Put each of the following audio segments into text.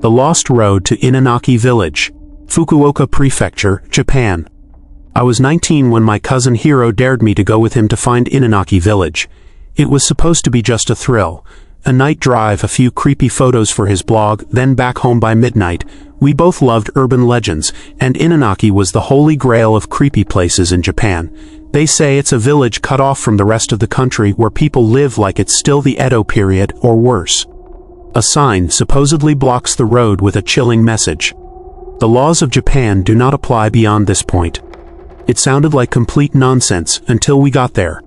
The Lost Road to Inanaki Village, Fukuoka Prefecture, Japan. I was 19 when my cousin Hiro dared me to go with him to find Inanaki Village. It was supposed to be just a thrill. A night drive, a few creepy photos for his blog, then back home by midnight. We both loved urban legends, and Inanaki was the holy grail of creepy places in Japan. They say it's a village cut off from the rest of the country where people live like it's still the Edo period, or worse. A sign supposedly blocks the road with a chilling message. The laws of Japan do not apply beyond this point. It sounded like complete nonsense until we got there.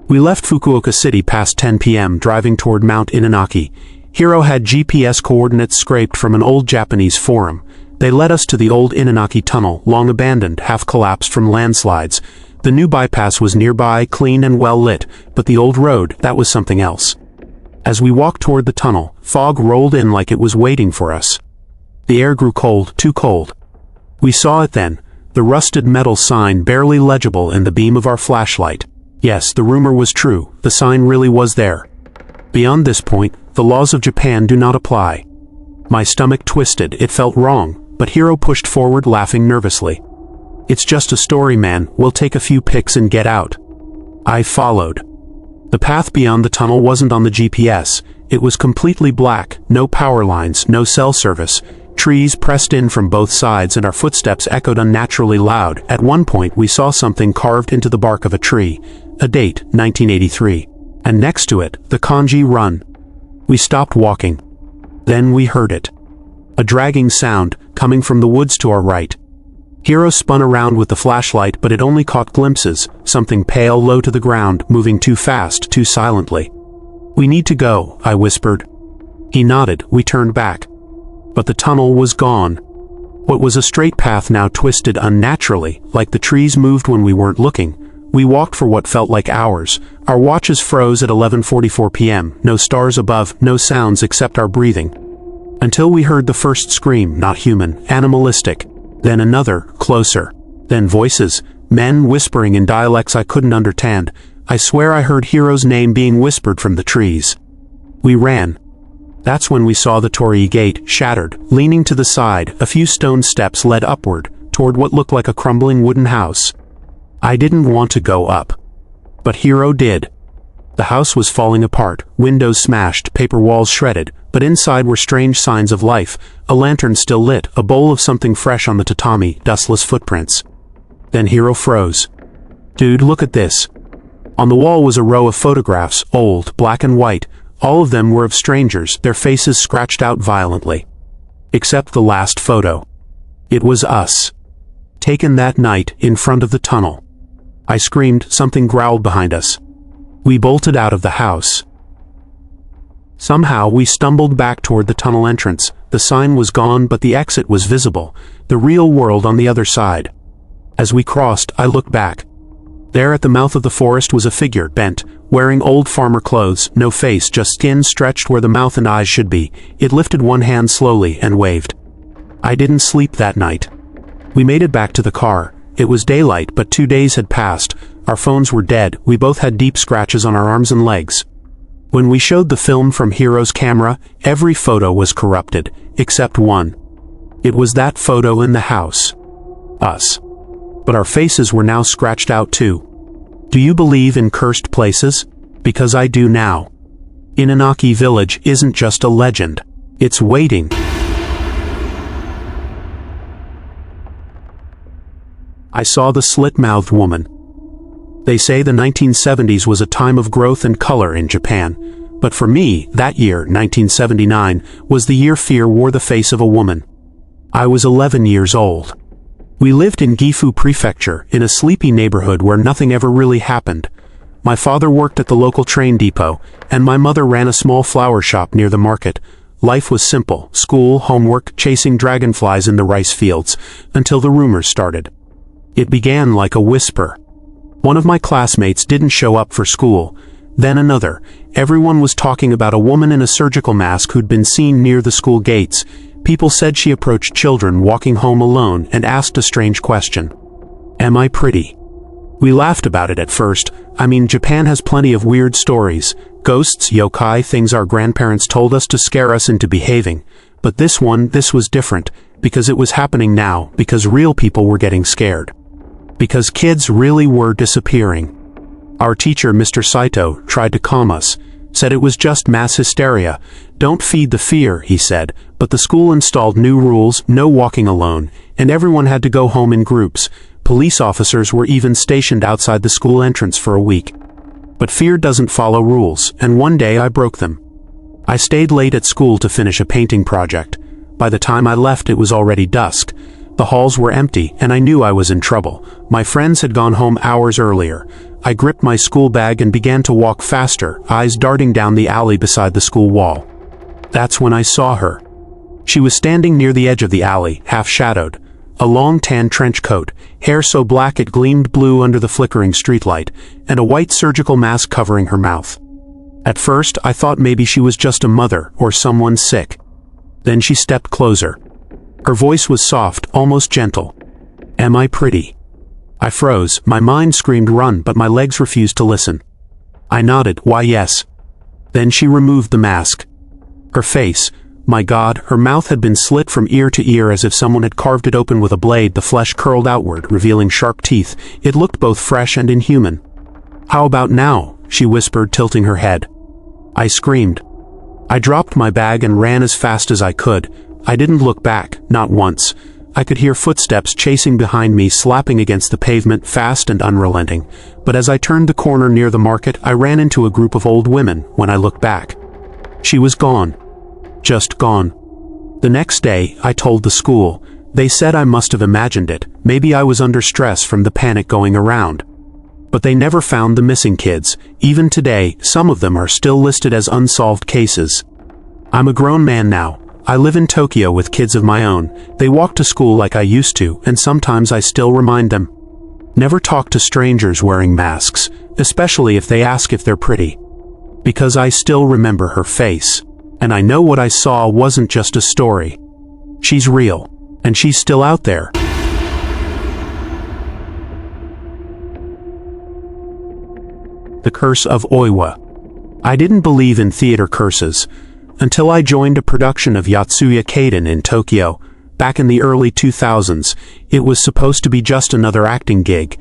We left Fukuoka City past 10 p.m. driving toward Mount Inanaki. Hiro had GPS coordinates scraped from an old Japanese forum. They led us to the old Inanaki Tunnel, long abandoned, half collapsed from landslides. The new bypass was nearby, clean and well lit, but the old road, that was something else. As we walked toward the tunnel, fog rolled in like it was waiting for us. The air grew cold, too cold. We saw it then, the rusted metal sign barely legible in the beam of our flashlight. Yes, the rumor was true, the sign really was there. Beyond this point, the laws of Japan do not apply. My stomach twisted, it felt wrong, but Hiro pushed forward laughing nervously. It's just a story, man, we'll take a few pics and get out. I followed. The path beyond the tunnel wasn't on the GPS. It was completely black, no power lines, no cell service. Trees pressed in from both sides and our footsteps echoed unnaturally loud. At one point we saw something carved into the bark of a tree. A date, 1983. And next to it, the kanji run. We stopped walking. Then we heard it. A dragging sound, coming from the woods to our right. Hiro spun around with the flashlight, but it only caught glimpses, something pale low to the ground, moving too fast, too silently. We need to go, I whispered. He nodded, we turned back. But the tunnel was gone. What was a straight path now twisted unnaturally, like the trees moved when we weren't looking. We walked for what felt like hours. Our watches froze at 11:44 p.m., no stars above, no sounds except our breathing. Until we heard the first scream, not human, animalistic. Then another, closer. Then voices, men whispering in dialects I couldn't understand. I swear I heard Hiro's name being whispered from the trees. We ran. That's when we saw the torii gate, shattered, leaning to the side. A few stone steps led upward, toward what looked like a crumbling wooden house. I didn't want to go up. But Hiro did. The house was falling apart, windows smashed, paper walls shredded, but inside were strange signs of life. A lantern still lit, a bowl of something fresh on the tatami, dustless footprints. Then Hiro froze. Dude, look at this. On the wall was a row of photographs, old, black and white. All of them were of strangers, their faces scratched out violently. Except the last photo. It was us. Taken that night, in front of the tunnel. I screamed, something growled behind us. We bolted out of the house. Somehow we stumbled back toward the tunnel entrance. The sign was gone, but the exit was visible, the real world on the other side. As we crossed, I looked back. There at the mouth of the forest was a figure, bent, wearing old farmer clothes, no face, just skin stretched where the mouth and eyes should be. It lifted one hand slowly and waved. I didn't sleep that night. We made it back to the car. It was daylight, but 2 days had passed. Our phones were dead. We both had deep scratches on our arms and legs. When we showed the film from Hiro's camera, every photo was corrupted, except one. It was that photo in the house. Us. But our faces were now scratched out too. Do you believe in cursed places? Because I do now. Inanaki Village isn't just a legend. It's waiting. I saw the slit-mouthed woman. They say the 1970s was a time of growth and color in Japan. But for me, that year, 1979, was the year fear wore the face of a woman. I was 11 years old. We lived in Gifu Prefecture, in a sleepy neighborhood where nothing ever really happened. My father worked at the local train depot, and my mother ran a small flower shop near the market. Life was simple, school, homework, chasing dragonflies in the rice fields, until the rumors started. It began like a whisper. One of my classmates didn't show up for school. Then another. Everyone was talking about a woman in a surgical mask who'd been seen near the school gates. People said she approached children walking home alone and asked a strange question. Am I pretty? We laughed about it at first. I mean, Japan has plenty of weird stories. Ghosts, yokai, things our grandparents told us to scare us into behaving. But this was different, because it was happening now, because real people were getting scared. Because kids really were disappearing. Our teacher, Mr. Saito, tried to calm us, said it was just mass hysteria. Don't feed the fear, he said, but the school installed new rules, no walking alone, and everyone had to go home in groups. Police officers were even stationed outside the school entrance for a week. But fear doesn't follow rules, and one day I broke them. I stayed late at school to finish a painting project. By the time I left, it was already dusk. The halls were empty, and I knew I was in trouble. My friends had gone home hours earlier. I gripped my school bag and began to walk faster, eyes darting down the alley beside the school wall. That's when I saw her. She was standing near the edge of the alley, half-shadowed. A long tan trench coat, hair so black it gleamed blue under the flickering streetlight, and a white surgical mask covering her mouth. At first, I thought maybe she was just a mother or someone sick. Then she stepped closer. Her voice was soft, almost gentle. "Am I pretty?" I froze, my mind screamed run, but my legs refused to listen. I nodded, "Why yes." Then she removed the mask. Her face, my God, her mouth had been slit from ear to ear as if someone had carved it open with a blade. The flesh curled outward, revealing sharp teeth. It looked both fresh and inhuman. "How about now?" she whispered, tilting her head. I screamed. I dropped my bag and ran as fast as I could. I didn't look back, not once. I could hear footsteps chasing behind me, slapping against the pavement, fast and unrelenting. But as I turned the corner near the market, I ran into a group of old women. When I looked back, she was gone. Just gone. The next day, I told the school. They said I must have imagined it. Maybe I was under stress from the panic going around. But they never found the missing kids. Even today, some of them are still listed as unsolved cases. I'm a grown man now. I live in Tokyo with kids of my own. They walk to school like I used to, and sometimes I still remind them. Never talk to strangers wearing masks, especially if they ask if they're pretty. Because I still remember her face. And I know what I saw wasn't just a story. She's real. And she's still out there. The Curse of Oiwa. I didn't believe in theater curses until I joined a production of Yotsuya Kaiden in Tokyo. Back in the early 2000s, it was supposed to be just another acting gig.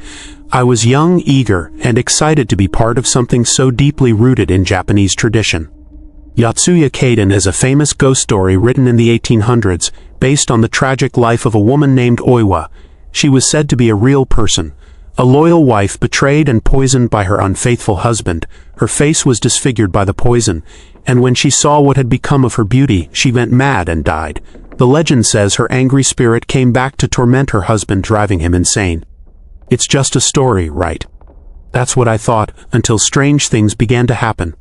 I was young, eager, and excited to be part of something so deeply rooted in Japanese tradition. Yotsuya Kaiden is a famous ghost story written in the 1800s, based on the tragic life of a woman named Oiwa. She was said to be a real person. A loyal wife betrayed and poisoned by her unfaithful husband. Her face was disfigured by the poison, and when she saw what had become of her beauty, she went mad and died. The legend says her angry spirit came back to torment her husband, driving him insane. It's just a story, right? That's what I thought, until strange things began to happen.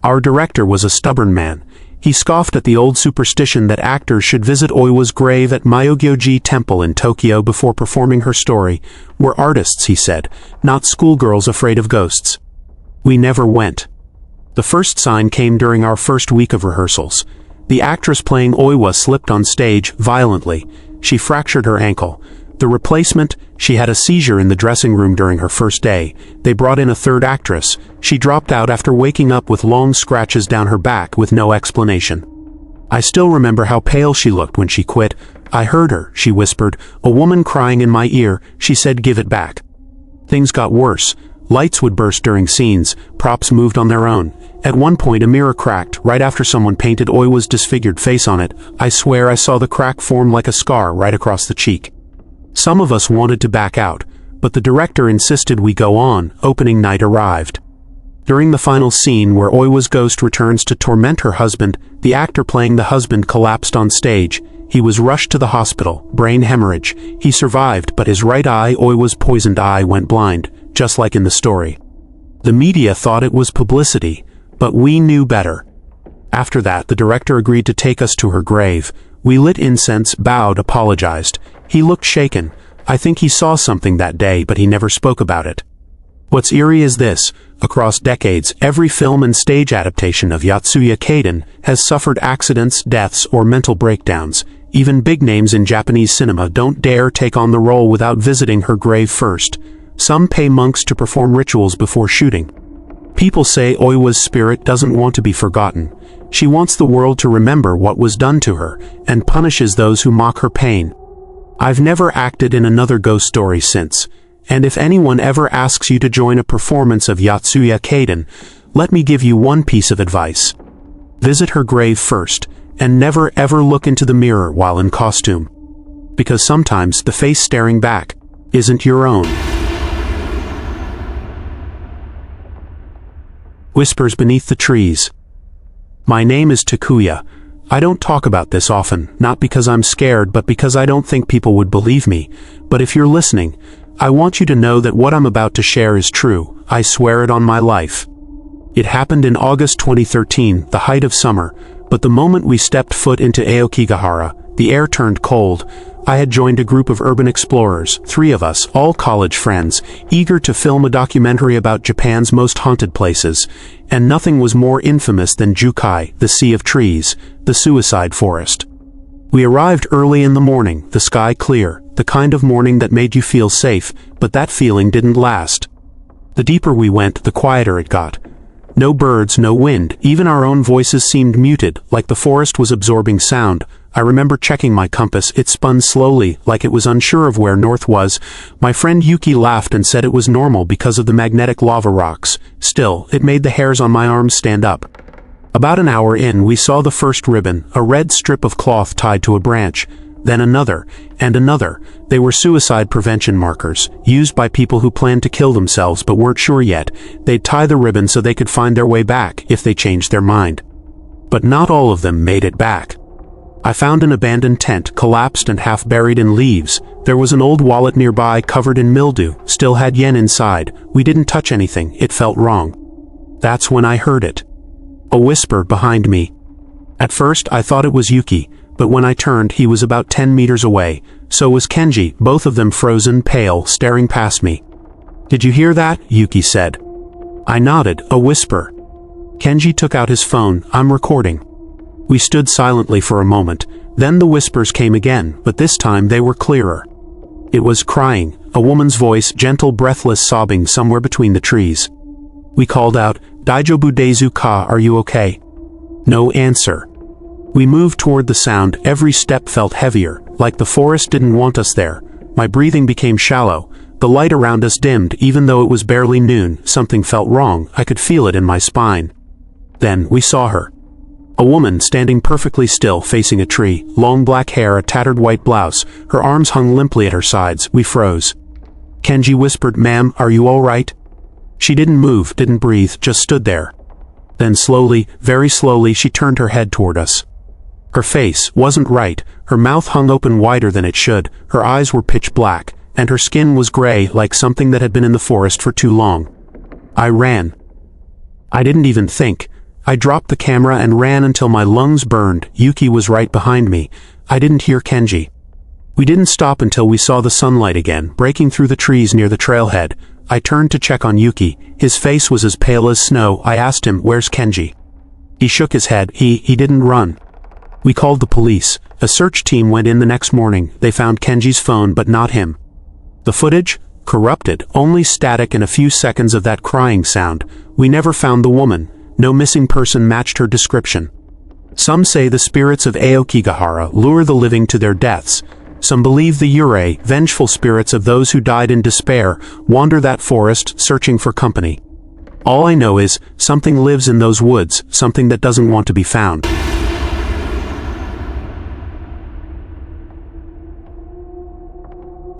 Our director was a stubborn man. He scoffed at the old superstition that actors should visit Oiwa's grave at Myogyoji Temple in Tokyo before performing her story. We're artists, he said, not schoolgirls afraid of ghosts. We never went. The first sign came during our first week of rehearsals. The actress playing Oiwa slipped on stage violently. She fractured her ankle. The replacement, she had a seizure in the dressing room during her first day. They brought in a third actress. She dropped out after waking up with long scratches down her back with no explanation. I still remember how pale she looked when she quit. I heard her, she whispered, a woman crying in my ear. She said, "Give it back." Things got worse. Lights would burst during scenes. Props moved on their own. At one point a mirror cracked right after someone painted Oiwa's disfigured face on it. I swear I saw the crack form like a scar right across the cheek. Some of us wanted to back out, but the director insisted we go on. Opening night arrived. During the final scene where Oiwa's ghost returns to torment her husband, the actor playing the husband collapsed on stage. He was rushed to the hospital, brain hemorrhage. He survived, but his right eye, Oiwa's poisoned eye, went blind, just like in the story. The media thought it was publicity, but we knew better. After that, the director agreed to take us to her grave. We lit incense, bowed, apologized. He looked shaken. I think he saw something that day, but he never spoke about it. What's eerie is this. Across decades, every film and stage adaptation of Yotsuya Kaiden has suffered accidents, deaths, or mental breakdowns. Even big names in Japanese cinema don't dare take on the role without visiting her grave first. Some pay monks to perform rituals before shooting. People say Oiwa's spirit doesn't want to be forgotten. She wants the world to remember what was done to her, and punishes those who mock her pain. I've never acted in another ghost story since, and if anyone ever asks you to join a performance of Yotsuya Kaiden, let me give you one piece of advice. Visit her grave first, and never ever look into the mirror while in costume. Because sometimes the face staring back isn't your own. Whispers beneath the trees. My name is Takuya. I don't talk about this often, not because I'm scared, but because I don't think people would believe me. But if you're listening, I want you to know that what I'm about to share is true. I swear it on my life. It happened in August 2013, the height of summer, but the moment we stepped foot into Aokigahara, the air turned cold. I had joined a group of urban explorers, 3 of us, all college friends, eager to film a documentary about Japan's most haunted places, and nothing was more infamous than Jukai, the Sea of Trees, the suicide forest. We arrived early in the morning, the sky clear, the kind of morning that made you feel safe, but that feeling didn't last. The deeper we went, the quieter it got. No birds, no wind, even our own voices seemed muted, like the forest was absorbing sound. I remember checking my compass. It spun slowly, like it was unsure of where north was. My friend Yuki laughed and said it was normal because of the magnetic lava rocks. Still, it made the hairs on my arms stand up. About an hour in, we saw the first ribbon, a red strip of cloth tied to a branch. Then another, and another. They were suicide prevention markers, used by people who planned to kill themselves but weren't sure yet. They'd tie the ribbon so they could find their way back, if they changed their mind. But not all of them made it back. I found an abandoned tent, collapsed and half buried in leaves. There was an old wallet nearby, covered in mildew, still had yen inside. We didn't touch anything, it felt wrong. That's when I heard it. A whisper behind me. At first I thought it was Yuki, but when I turned he was about 10 meters away. So was Kenji, both of them frozen, pale, staring past me. "Did you hear that?" Yuki said. I nodded, a whisper. Kenji took out his phone. "I'm recording." We stood silently for a moment, then the whispers came again, but this time they were clearer. It was crying, a woman's voice, gentle, breathless sobbing somewhere between the trees. We called out, "Daijobu desu ka, are you okay?" No answer. We moved toward the sound. Every step felt heavier, like the forest didn't want us there. My breathing became shallow. The light around us dimmed, even though it was barely noon. Something felt wrong. I could feel it in my spine. Then we saw her. A woman standing perfectly still, facing a tree, long black hair, a tattered white blouse. Her arms hung limply at her sides. We froze. Kenji whispered, "Ma'am, are you all right?" She didn't move, didn't breathe, just stood there. Then slowly, very slowly, she turned her head toward us. Her face wasn't right. Her mouth hung open wider than it should. Her eyes were pitch black, and her skin was gray, like something that had been in the forest for too long. I ran. I didn't even think. I dropped the camera and ran until my lungs burned. Yuki was right behind me. I didn't hear Kenji. We didn't stop until we saw the sunlight again, breaking through the trees near the trailhead. I turned to check on Yuki. His face was as pale as snow. I asked him, "Where's Kenji?" He shook his head. He didn't run. We called the police. A search team went in the next morning. They found Kenji's phone, but not him. The footage? Corrupted. Only static and a few seconds of that crying sound. We never found the woman. No missing person matched her description. Some say the spirits of Aokigahara lure the living to their deaths. Some believe the yurei, vengeful spirits of those who died in despair, wander that forest, searching for company. All I know is, something lives in those woods, something that doesn't want to be found.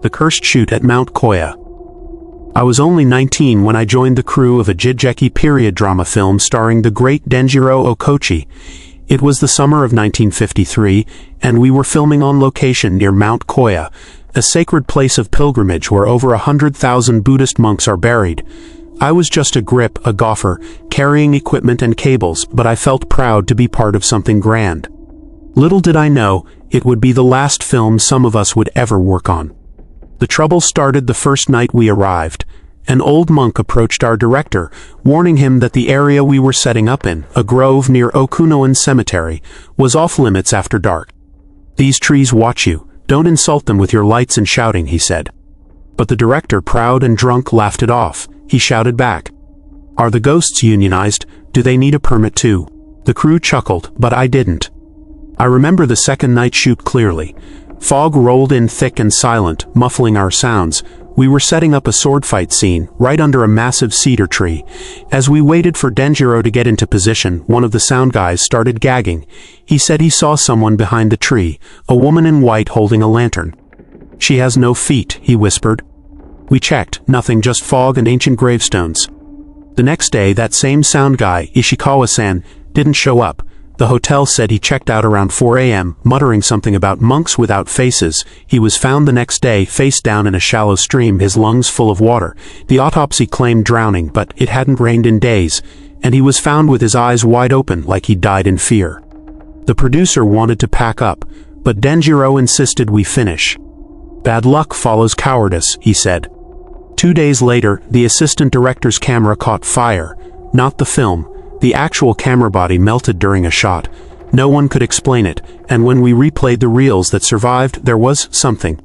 The Cursed Shoot at Mount Koya. I was only 19 when I joined the crew of a Jijeki period drama film starring the great Denjiro Okochi. It was the summer of 1953, and we were filming on location near Mount Koya, a sacred place of pilgrimage where over 100,000 Buddhist monks are buried. I was just a grip, a gopher, carrying equipment and cables, but I felt proud to be part of something grand. Little did I know, it would be the last film some of us would ever work on. The trouble started the first night we arrived. An old monk approached our director, warning him that the area we were setting up in, a grove near Okunoan Cemetery, was off limits after dark. "These trees watch you. Don't insult them with your lights and shouting," he said. But the director, proud and drunk, laughed it off. He shouted back, "Are the ghosts unionized? Do they need a permit too?" The crew chuckled, but I didn't. I remember the second night shoot clearly. Fog rolled in thick and silent, muffling our sounds. We were setting up a sword fight scene, right under a massive cedar tree. As we waited for Denjiro to get into position, one of the sound guys started gagging. He said he saw someone behind the tree, a woman in white holding a lantern. "She has no feet," he whispered. We checked, nothing, just fog and ancient gravestones. The next day, that same sound guy, Ishikawa-san, didn't show up. The hotel said he checked out around 4 a.m., muttering something about monks without faces. He was found the next day, face down in a shallow stream, his lungs full of water. The autopsy claimed drowning, but it hadn't rained in days, and he was found with his eyes wide open like he died in fear. The producer wanted to pack up, but Denjiro insisted we finish. "Bad luck follows cowardice," he said. 2 days later, the assistant director's camera caught fire. Not the film. The actual camera body melted during a shot. No one could explain it, and when we replayed the reels that survived, there was something.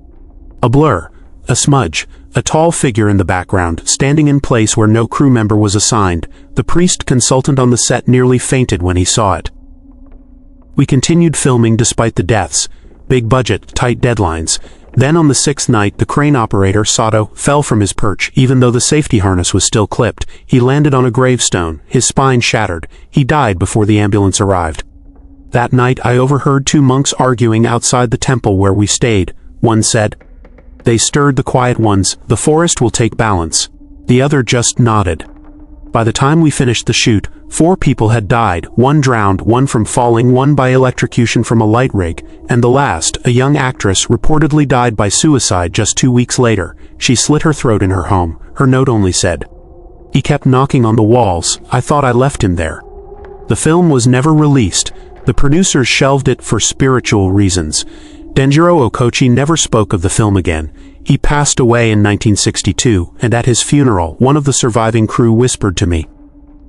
A blur, a smudge, a tall figure in the background, standing in place where no crew member was assigned. The priest consultant on the set nearly fainted when he saw it. We continued filming despite the deaths. Big budget, tight deadlines. Then on the 6th night, the crane operator, Sato, fell from his perch. Even though the safety harness was still clipped, he landed on a gravestone, his spine shattered. He died before the ambulance arrived. That night, I overheard 2 monks arguing outside the temple where we stayed. One said, "They stirred the quiet ones, the forest will take balance." The other just nodded. By the time we finished the shoot, 4 people had died, 1 drowned, 1 from falling, 1 by electrocution from a light rig, and the last, a young actress, reportedly died by suicide just 2 weeks later. She slit her throat in her home. Her note only said, "He kept knocking on the walls. I thought I left him there." The film was never released. The producers shelved it for spiritual reasons. Denjiro Okochi never spoke of the film again. He passed away in 1962, and at his funeral, one of the surviving crew whispered to me,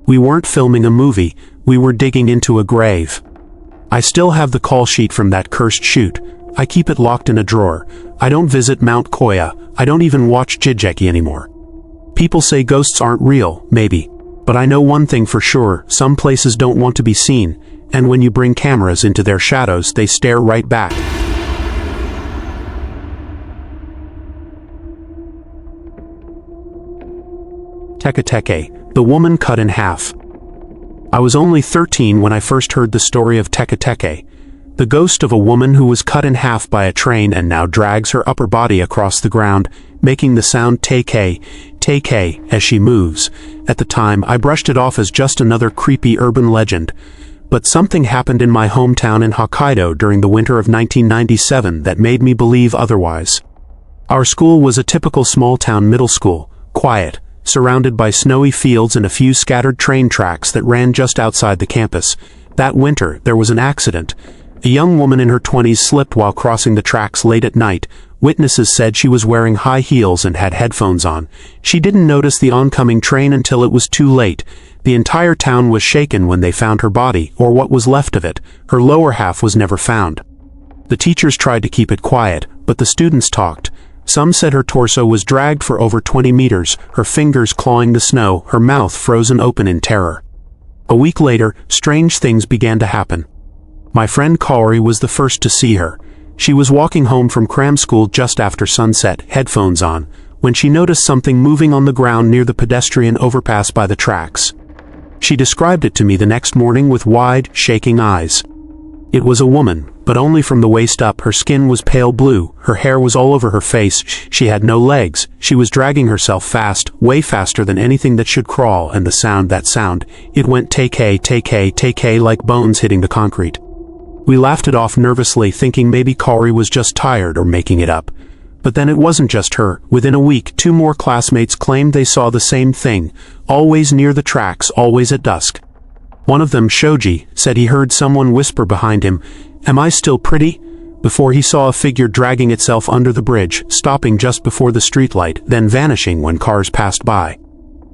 "We weren't filming a movie, we were digging into a grave." I still have the call sheet from that cursed shoot. I keep it locked in a drawer. I don't visit Mount Koya. I don't even watch Jijeki anymore. People say ghosts aren't real, maybe. But I know one thing for sure, some places don't want to be seen, and when you bring cameras into their shadows, they stare right back. Tekateke, the woman cut in half. I was only 13 when I first heard the story of Tekateke, the ghost of a woman who was cut in half by a train and now drags her upper body across the ground, making the sound teke, teke as she moves. At the time, I brushed it off as just another creepy urban legend. But something happened in my hometown in Hokkaido during the winter of 1997 that made me believe otherwise. Our school was a typical small-town middle school, quiet, surrounded by snowy fields and a few scattered train tracks that ran just outside the campus. That winter, there was an accident. A young woman in her 20s slipped while crossing the tracks late at night. Witnesses said she was wearing high heels and had headphones on. She didn't notice the oncoming train until it was too late. The entire town was shaken when they found her body, or what was left of it. Her lower half was never found. The teachers tried to keep it quiet, but the students talked. Some said her torso was dragged for over 20 meters, her fingers clawing the snow, her mouth frozen open in terror. A week later, strange things began to happen. My friend Kaori was the first to see her. She was walking home from cram school just after sunset, headphones on, when she noticed something moving on the ground near the pedestrian overpass by the tracks. She described it to me the next morning with wide, shaking eyes. It was a woman, but only from the waist up. Her skin was pale blue, her hair was all over her face, she had no legs, she was dragging herself fast, way faster than anything that should crawl, and that sound, it went take like bones hitting the concrete. We laughed it off nervously, thinking maybe Kaori was just tired or making it up. But then it wasn't just her. Within a week, 2 more classmates claimed they saw the same thing, always near the tracks, always at dusk. One of them, Shoji, said he heard someone whisper behind him, "Am I still pretty?" before he saw a figure dragging itself under the bridge, stopping just before the streetlight, then vanishing when cars passed by.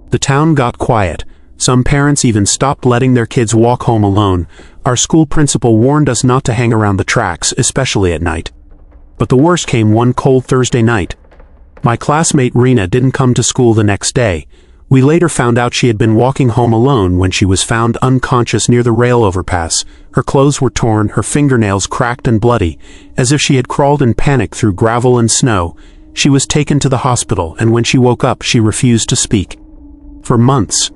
The town got quiet. Some parents even stopped letting their kids walk home alone. Our school principal warned us not to hang around the tracks, especially at night. But the worst came one cold Thursday night. My classmate Rena didn't come to school the next day. We later found out she had been walking home alone when she was found unconscious near the rail overpass. Her clothes were torn, her fingernails cracked and bloody, as if she had crawled in panic through gravel and snow. She was taken to the hospital, and when she woke up, she refused to speak. For months.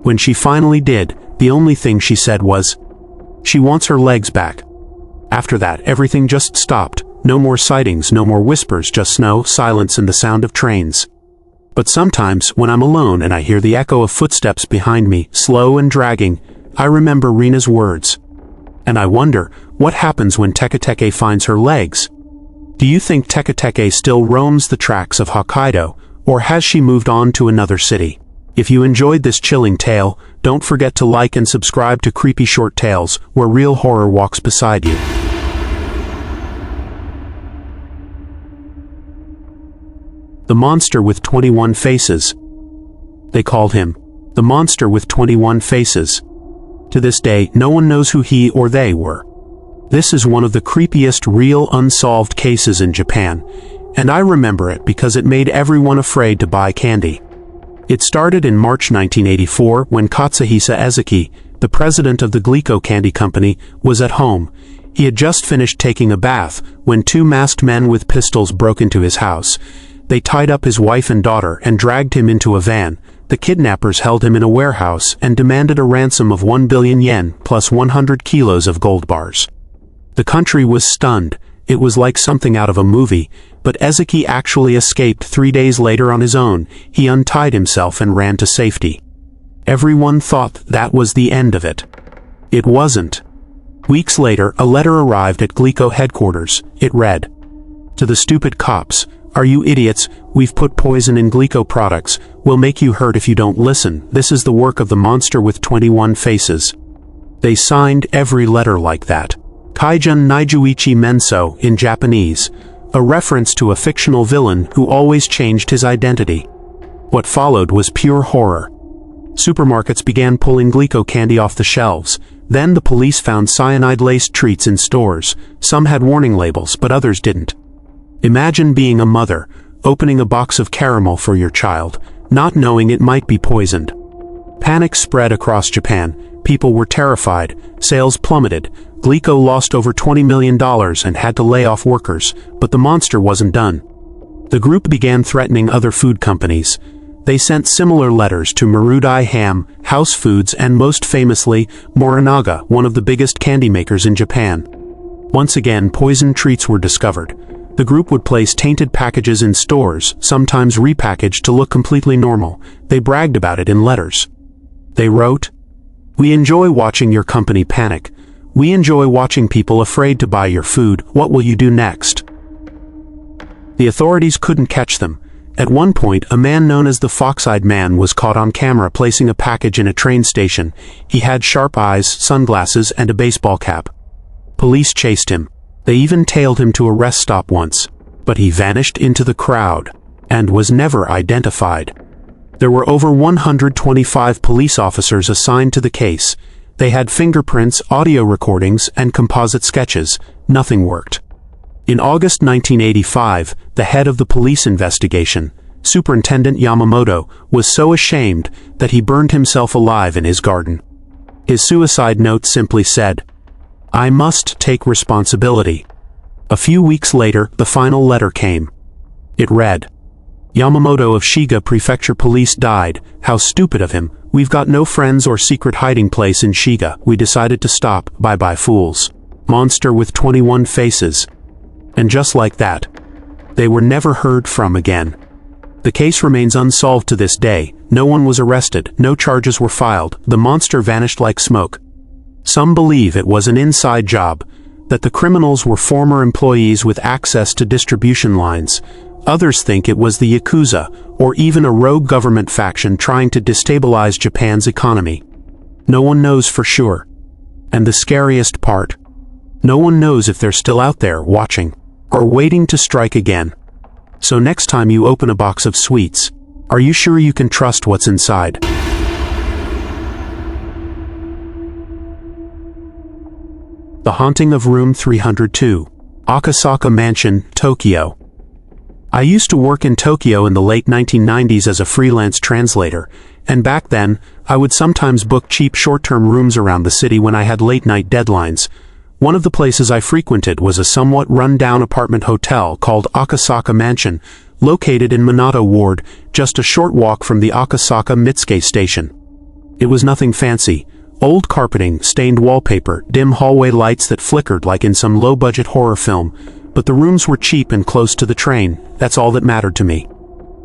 When she finally did, the only thing she said was, she wants her legs back. After that, everything just stopped. No more sightings, no more whispers, just snow, silence, and the sound of trains. But sometimes, when I'm alone and I hear the echo of footsteps behind me, slow and dragging, I remember Rena's words. And I wonder, what happens when Teke Teke finds her legs? Do you think Teke Teke still roams the tracks of Hokkaido, or has she moved on to another city? If you enjoyed this chilling tale, don't forget to like and subscribe to Creepy Short Tales, where real horror walks beside you. The Monster with 21 Faces. They called him the Monster with 21 Faces. To this day, no one knows who he or they were. This is one of the creepiest real unsolved cases in Japan, and I remember it because it made everyone afraid to buy candy. It started in March 1984 when Katsuhisa Ezuki, the president of the Glico Candy Company, was at home. He had just finished taking a bath when two masked men with pistols broke into his house. They tied up his wife and daughter and dragged him into a van. The kidnappers held him in a warehouse and demanded a ransom of 1 billion yen plus 100 kilos of gold bars. The country was stunned. It was like something out of a movie, but Ezuki actually escaped 3 days later on his own. He untied himself and ran to safety. Everyone thought that was the end of it. It wasn't. Weeks later, a letter arrived at Glico headquarters. It read, "To the stupid cops, are you idiots? We've put poison in Glico products. We'll make you hurt if you don't listen. This is the work of the Monster with 21 Faces." They signed every letter like that. Kaijun Naijuichi Menso in Japanese, a reference to a fictional villain who always changed his identity. What followed was pure horror. Supermarkets began pulling Glico candy off the shelves. Then the police found cyanide-laced treats in stores. Some had warning labels, but others didn't. Imagine being a mother, opening a box of caramel for your child, not knowing it might be poisoned. Panic spread across Japan. People were terrified. Sales plummeted. Glico lost over $20 million and had to lay off workers, but the monster wasn't done. The group began threatening other food companies. They sent similar letters to Marudai Ham, House Foods, and most famously, Morinaga, one of the biggest candy makers in Japan. Once again, poison treats were discovered. The group would place tainted packages in stores, sometimes repackaged to look completely normal. They bragged about it in letters. They wrote, "We enjoy watching your company panic. We enjoy watching people afraid to buy your food. What will you do next?" The authorities couldn't catch them. At one point, a man known as the Fox-Eyed Man was caught on camera placing a package in a train station. He had sharp eyes, sunglasses, and a baseball cap. Police chased him. They even tailed him to a rest stop once. But he vanished into the crowd and was never identified. There were over 125 police officers assigned to the case. They had fingerprints, audio recordings, and composite sketches. Nothing worked. In August 1985, the head of the police investigation, Superintendent Yamamoto, was so ashamed that he burned himself alive in his garden. His suicide note simply said, "I must take responsibility." A few weeks later, the final letter came. It read, "Yamamoto of Shiga Prefecture Police died. How stupid of him. We've got no friends or secret hiding place in Shiga. We decided to stop. Bye-bye, fools. Monster with 21 Faces." And just like that, they were never heard from again. The case remains unsolved to this day. No one was arrested. No charges were filed. The monster vanished like smoke. Some believe it was an inside job, that the criminals were former employees with access to distribution lines. Others think it was the Yakuza, or even a rogue government faction trying to destabilize Japan's economy. No one knows for sure. And the scariest part, no one knows if they're still out there watching, or waiting to strike again. So next time you open a box of sweets, are you sure you can trust what's inside? The Haunting of Room 302, Akasaka Mansion, Tokyo. I used to work in Tokyo in the late 1990s as a freelance translator, and back then, I would sometimes book cheap short-term rooms around the city when I had late-night deadlines. One of the places I frequented was a somewhat run-down apartment hotel called Akasaka Mansion, located in Minato Ward, just a short walk from the Akasaka Mitsuke station. It was nothing fancy. Old carpeting, stained wallpaper, dim hallway lights that flickered like in some low-budget horror film, but the rooms were cheap and close to the train. That's all that mattered to me.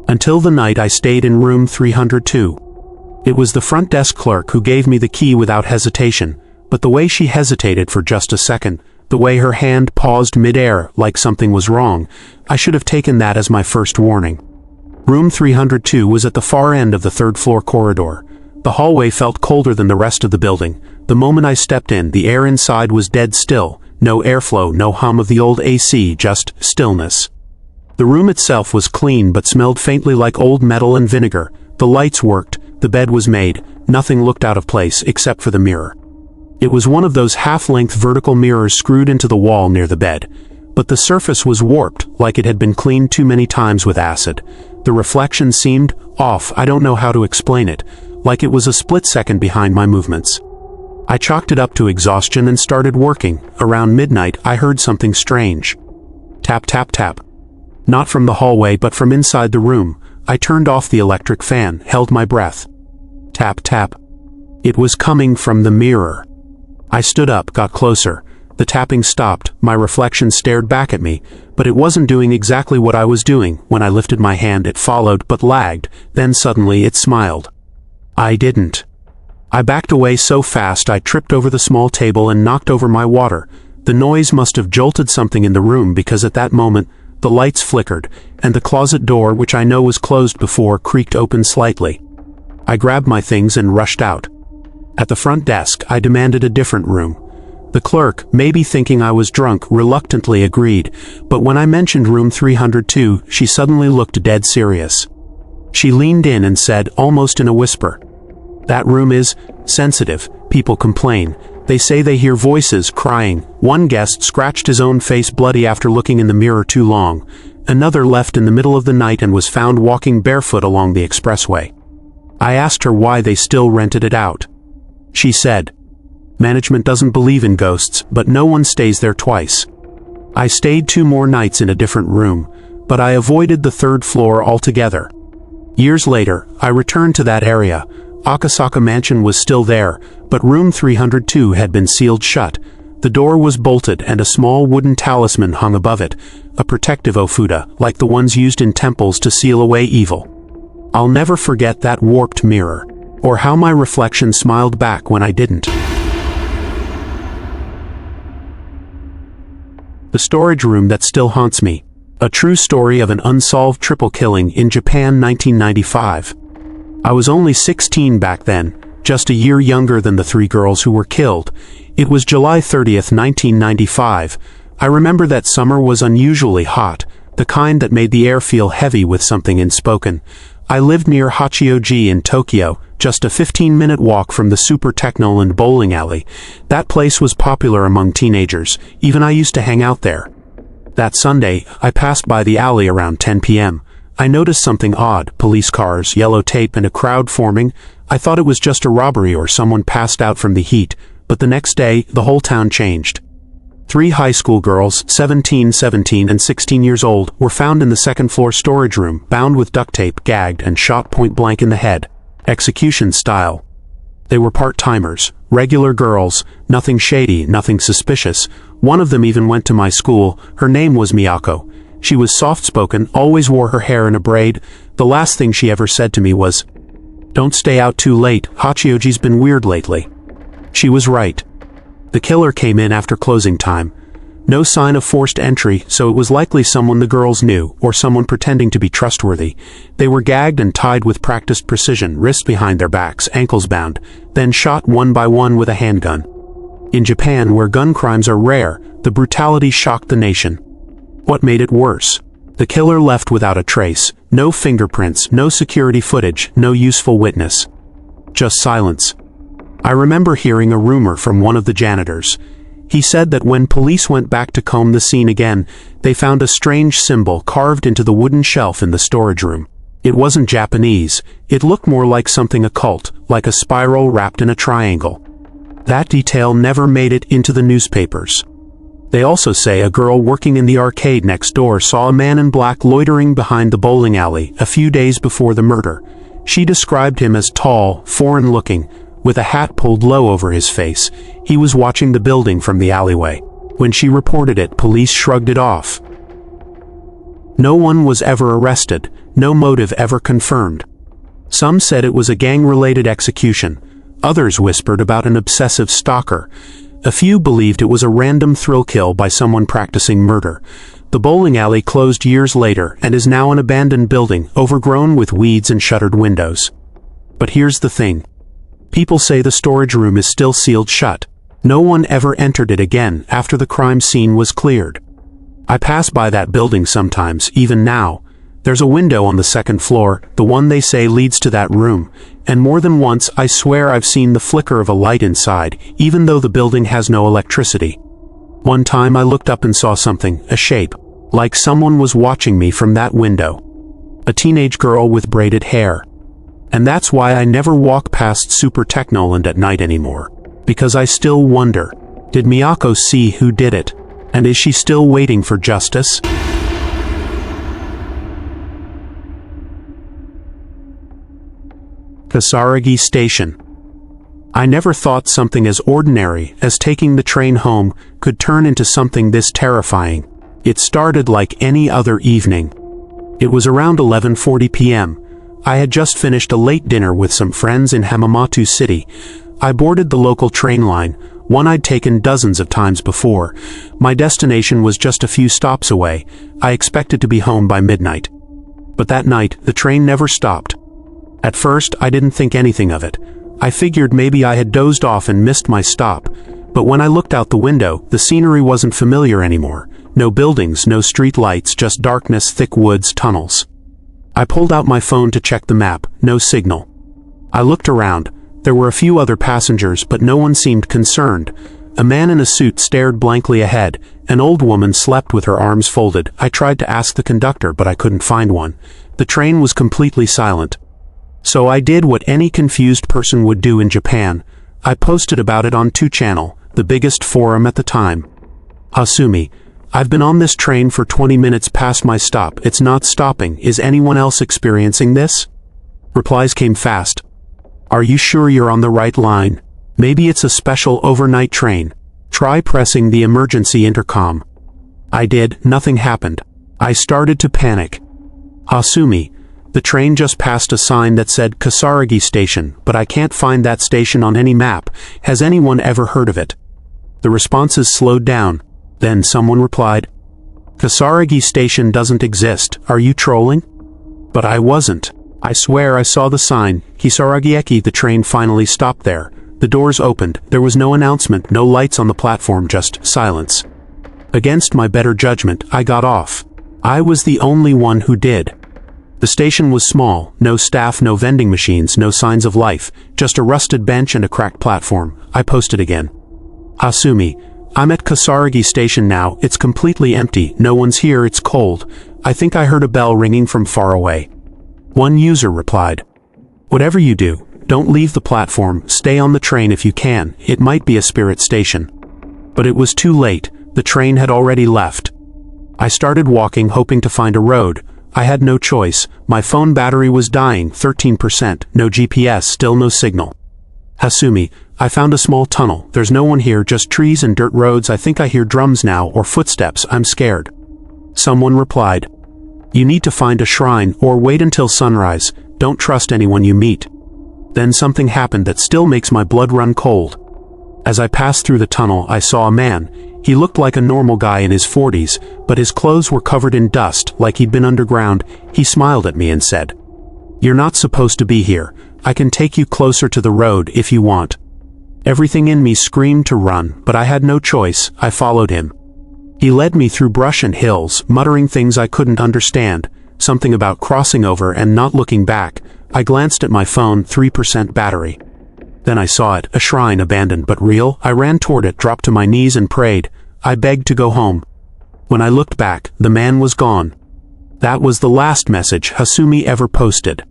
Until the night I stayed in room 302. It was the front desk clerk who gave me the key without hesitation, but the way she hesitated for just a second, the way her hand paused mid-air like something was wrong, I should have taken that as my first warning. Room 302 was at the far end of the third-floor corridor. The hallway felt colder than the rest of the building. The moment I stepped in, the air inside was dead still. No airflow, no hum of the old AC, just stillness. The room itself was clean but smelled faintly like old metal and vinegar. The lights worked, the bed was made, nothing looked out of place except for the mirror. It was one of those half-length vertical mirrors screwed into the wall near the bed, but the surface was warped, like it had been cleaned too many times with acid. The reflection seemed off, I don't know how to explain it, like it was a split second behind my movements. I chalked it up to exhaustion and started working. Around midnight, I heard something strange. Tap, tap, tap. Not from the hallway, but from inside the room. I turned off the electric fan, held my breath. Tap, tap. It was coming from the mirror. I stood up, got closer. The tapping stopped, my reflection stared back at me, but it wasn't doing exactly what I was doing. When I lifted my hand, it followed, but lagged. Then suddenly it smiled. I didn't. I backed away so fast I tripped over the small table and knocked over my water. The noise must have jolted something in the room because at that moment, the lights flickered, and the closet door, which I know was closed before, creaked open slightly. I grabbed my things and rushed out. At the front desk, I demanded a different room. The clerk, maybe thinking I was drunk, reluctantly agreed, but when I mentioned room 302, she suddenly looked dead serious. She leaned in and said, almost in a whisper, "That room is sensitive. People complain. They say they hear voices, crying. One guest scratched his own face bloody after looking in the mirror too long. Another left in the middle of the night and was found walking barefoot along the expressway." I asked her why they still rented it out. She said, "Management doesn't believe in ghosts, but no one stays there twice." I stayed 2 more nights in a different room, but I avoided the 3rd floor altogether. Years later, I returned to that area. Akasaka Mansion was still there, but room 302 had been sealed shut. The door was bolted and a small wooden talisman hung above it, a protective ofuda, like the ones used in temples to seal away evil. I'll never forget that warped mirror, or how my reflection smiled back when I didn't. The storage room that still haunts me. A true story of an unsolved triple killing in Japan, 1995. I was only 16 back then, just a year younger than the 3 girls who were killed. It was July 30th, 1995. I remember that summer was unusually hot, the kind that made the air feel heavy with something unspoken. I lived near Hachioji in Tokyo, just a 15-minute walk from the Super Technoland bowling alley. That place was popular among teenagers, even I used to hang out there. That Sunday, I passed by the alley around 10 p.m. I noticed something odd, police cars, yellow tape, and a crowd forming. I thought it was just a robbery or someone passed out from the heat, but the next day, the whole town changed. 3 high school girls, 17, and 16 years old, were found in the 2nd-floor storage room, bound with duct tape, gagged, and shot point-blank in the head. Execution style. They were part-timers, regular girls, nothing shady, nothing suspicious. One of them even went to my school. Her name was Miyako. She was soft-spoken, always wore her hair in a braid. The last thing she ever said to me was, "Don't stay out too late, Hachioji's been weird lately." She was right. The killer came in after closing time. No sign of forced entry, so it was likely someone the girls knew, or someone pretending to be trustworthy. They were gagged and tied with practiced precision, wrists behind their backs, ankles bound, then shot one by one with a handgun. In Japan, where gun crimes are rare, the brutality shocked the nation. What made it worse? The killer left without a trace, no fingerprints, no security footage, no useful witness. Just silence. I remember hearing a rumor from one of the janitors. He said that when police went back to comb the scene again, they found a strange symbol carved into the wooden shelf in the storage room. It wasn't Japanese, it looked more like something occult, like a spiral wrapped in a triangle. That detail never made it into the newspapers. They also say a girl working in the arcade next door saw a man in black loitering behind the bowling alley a few days before the murder. She described him as tall, foreign-looking, with a hat pulled low over his face. He was watching the building from the alleyway. When she reported it, police shrugged it off. No one was ever arrested, no motive ever confirmed. Some said it was a gang-related execution. Others whispered about an obsessive stalker. A few believed it was a random thrill kill by someone practicing murder. The bowling alley closed years later and is now an abandoned building, overgrown with weeds and shuttered windows. But here's the thing. People say the storage room is still sealed shut. No one ever entered it again after the crime scene was cleared. I pass by that building sometimes, even now. There's a window on the second floor, the one they say leads to that room, and more than once I swear I've seen the flicker of a light inside, even though the building has no electricity. One time I looked up and saw something, a shape, like someone was watching me from that window. A teenage girl with braided hair. And that's why I never walk past Super Technoland at night anymore. Because I still wonder, did Miyako see who did it? And is she still waiting for justice? Kasaragi Station. I never thought something as ordinary as taking the train home could turn into something this terrifying. It started like any other evening. It was around 11:40 p.m. I had just finished a late dinner with some friends in Hamamatsu City. I boarded the local train line, one I'd taken dozens of times before. My destination was just a few stops away. I expected to be home by midnight. But that night, the train never stopped. At first, I didn't think anything of it. I figured maybe I had dozed off and missed my stop. But when I looked out the window, the scenery wasn't familiar anymore. No buildings, no street lights, just darkness, thick woods, tunnels. I pulled out my phone to check the map, no signal. I looked around. There were a few other passengers, but no one seemed concerned. A man in a suit stared blankly ahead. An old woman slept with her arms folded. I tried to ask the conductor, but I couldn't find one. The train was completely silent. So I did what any confused person would do in Japan. I posted about it on 2channel, the biggest forum at the time. Hasumi, I've been on this train for 20 minutes past my stop. It's not stopping. Is anyone else experiencing this? Replies came fast. Are you sure you're on the right line? Maybe it's a special overnight train. Try pressing the emergency intercom. I did. Nothing happened. I started to panic. Hasumi, the train just passed a sign that said Kasaragi Station, but I can't find that station on any map. Has anyone ever heard of it? The responses slowed down. Then someone replied, Kasaragi Station doesn't exist. Are you trolling? But I wasn't. I swear I saw the sign, Kisaragieki. The train finally stopped there. The doors opened. There was no announcement, no lights on the platform, just silence. Against my better judgment, I got off. I was the only one who did. The station was small, no staff, no vending machines, no signs of life, just a rusted bench and a cracked platform. I posted again. Hasumi, I'm at Kasaragi Station now. It's completely empty. No one's here. It's cold. I think I heard a bell ringing from far away. One user replied, whatever you do, don't leave the platform. Stay on the train if you can. It might be a spirit station. But it was too late. The train had already left. I started walking, hoping to find a road. I had no choice. My phone battery was dying, 13%, no GPS, still no signal. Hasumi, I found a small tunnel. There's no one here, just trees and dirt roads. I think I hear drums now, or footsteps. I'm scared. Someone replied, you need to find a shrine, or wait until sunrise. Don't trust anyone you meet. Then something happened that still makes my blood run cold. As I passed through the tunnel, I saw a man. He looked like a normal guy in his 40s, but his clothes were covered in dust, like he'd been underground. He smiled at me and said, you're not supposed to be here. I can take you closer to the road if you want. Everything in me screamed to run, but I had no choice. I followed him. He led me through brush and hills, muttering things I couldn't understand, something about crossing over and not looking back. I glanced at my phone, 3% battery. Then I saw it, a shrine abandoned but real. I ran toward it, dropped to my knees and prayed. I begged to go home. When I looked back, the man was gone. That was the last message Hasumi ever posted.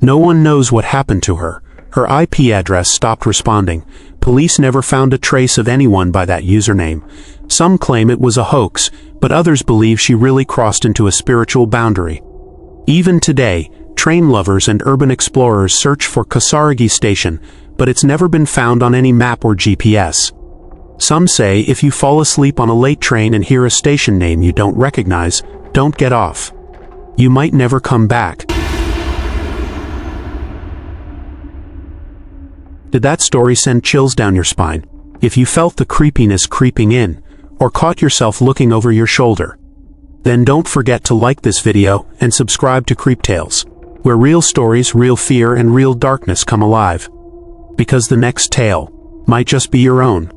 No one knows what happened to her. Her IP address stopped responding. Police never found a trace of anyone by that username. Some claim it was a hoax, but others believe she really crossed into a spiritual boundary. Even today, train lovers and urban explorers search for Kasaragi Station, but it's never been found on any map or GPS. Some say if you fall asleep on a late train and hear a station name you don't recognize, don't get off. You might never come back. Did that story send chills down your spine? If you felt the creepiness creeping in, or caught yourself looking over your shoulder, then don't forget to like this video and subscribe to CREEPTALES, where real stories, real fear, and real darkness come alive. Because the next tale might just be your own.